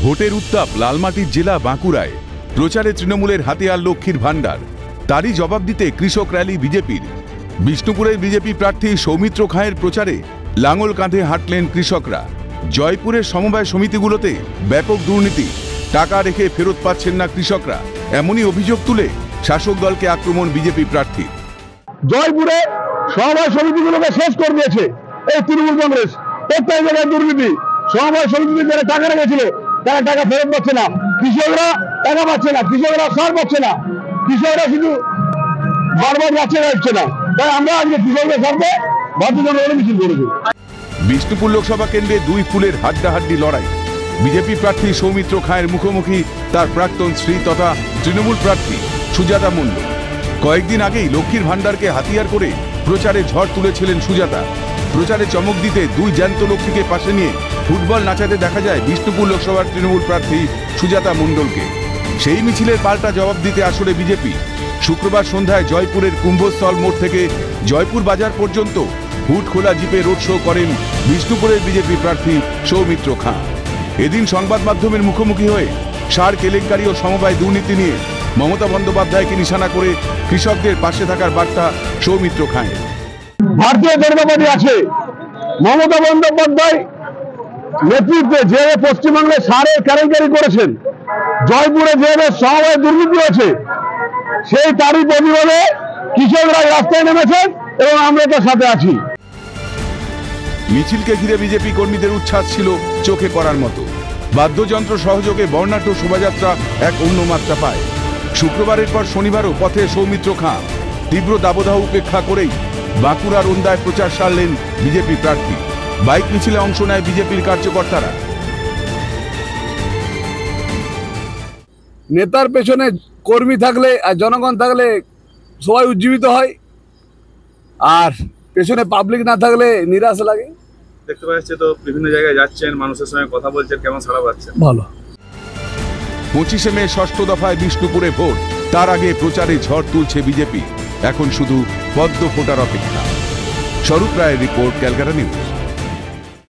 ভোটের উত্তাপ লালমাটির জেলা বাঁকুড়ায়। প্রচারে তৃণমূলের হাতিয়ার লক্ষ্মীর ভাণ্ডার। তারই জবাব দিতে কৃষক র্যালি বিজেপির। বিষ্ণুপুরের বিজেপি প্রার্থী সৌমিত্র খাঁয়ের প্রচারে লাঙল কাঁধে হাঁটলেন কৃষকরা। জয়পুরের সমবায় সমিতিগুলোতে ব্যাপক দুর্নীতি, টাকা রেখে ফেরত পাচ্ছেন না কৃষকরা, এমনই অভিযোগ তুলে শাসক দলকে আক্রমণ বিজেপি প্রার্থী। জয়পুরে সমবায় সমিতিগুলোকে শেষ করে দিয়েছে এই তৃণমূল কংগ্রেস। প্রত্যেক জায়গায় দুর্নীতি। সমবায় সমিতিতে যারা টাকা রেখেছিল তারা টাকা ফেরত পাচ্ছে না, কৃষকরা টাকা পাচ্ছে না, কৃষকরা সার পাচ্ছে না, কৃষকরা শুধু বারবার যাচ্ছে না। তাই আমরা আজকে কৃষকদের স্বার্থে ভারতীয় জনতা পার্টি মিছিল করেছি। বিষ্ণুপুর লোকসভা কেন্দ্রে দুই ফুলের হাড্ডাহাড্ডি লড়াই। বিজেপি প্রার্থী সৌমিত্র খাঁয়ের মুখোমুখি তার প্রাক্তন স্ত্রী তথা তৃণমূল প্রার্থী সুজাতা মণ্ডল। কয়েকদিন আগেই লক্ষ্মীর ভাণ্ডারকে হাতিয়ার করে প্রচারে ঝড় তুলেছিলেন সুজাতা। প্রচারে চমক দিতে দুই জ্যান্ত লক্ষ্মীকে পাশে নিয়ে ফুটবল নাচাতে দেখা যায় বিষ্ণুপুর লোকসভার তৃণমূল প্রার্থী সুজাতা মণ্ডলকে। সেই মিছিলের পাল্টা জবাব দিতে আসলে বিজেপি। শুক্রবার সন্ধ্যায় জয়পুরের কুম্ভস্থল মোড় থেকে জয়পুর বাজার পর্যন্ত হুড খোলা জিপে রোড শো করেন বিষ্ণুপুরের বিজেপি প্রার্থী সৌমিত্র খাঁ। এদিন সংবাদ মাধ্যমের মুখোমুখি হয়ে সার কেলেঙ্কারি ও সমবায় দুর্নীতি নিয়ে মমতা বন্দ্যোপাধ্যায়কে নিশানা করে কৃষকদের পাশে থাকার বার্তা সৌমিত্র খাঁয়ের। ভারতীয় জনতা পার্টি আছে, মমতা বন্দ্যোপাধ্যায় নেতৃত্বে যেভাবে পশ্চিমবঙ্গে সারের কেলেঙ্কারি করেছেন, জয়পুরে যেভাবে সমবায় দুর্নীতি হয়েছে, সেই তারই প্রতিবাদে কৃষকরা রাস্তায় নেমেছেন এবং আমরা তার সাথে আছি। মিছিলকে ঘিরে বিজেপি কর্মীদের উচ্ছ্বাস ছিল চোখে পড়ার মতো। বাদ্যযন্ত্র সহযোগে বর্ণাঢ্য শোভাযাত্রা এক অন্য মাত্রা পায়। শুক্রবারের পর শনিবারও পথে সৌমিত্র খাঁ। তীব্র দাবদাহ উপেক্ষা করেই বাঁকুড়ার ওন্দায় প্রচার সারলেন বিজেপি প্রার্থী। বাইক মিছিলে অংশ নেয় বিজেপির কার্যকর্তারা। নেতার পেছনে কর্মী থাকলে আর জনগণ থাকলে সবাই উজ্জীবিত হয়, আর পেছনে পাবলিক না থাকলে নিরাশ লাগে। দেখতে পাচ্ছি তো বিভিন্ন জায়গায় যাচ্ছেন, মানুষের সঙ্গে কথা বলছেন, কেমন সাড়া পাচ্ছেন? ভালো। 25শে মে ষষ্ঠ দফায় বিষ্ণুপুরে ভোট। তার আগে প্রচারে ঝড় তুলছে বিজেপি। এখন শুধু পদ্ম ফোটার অপেক্ষা। স্বরূপ রায়ের রিপোর্ট, ক্যালকাটা নিউজ।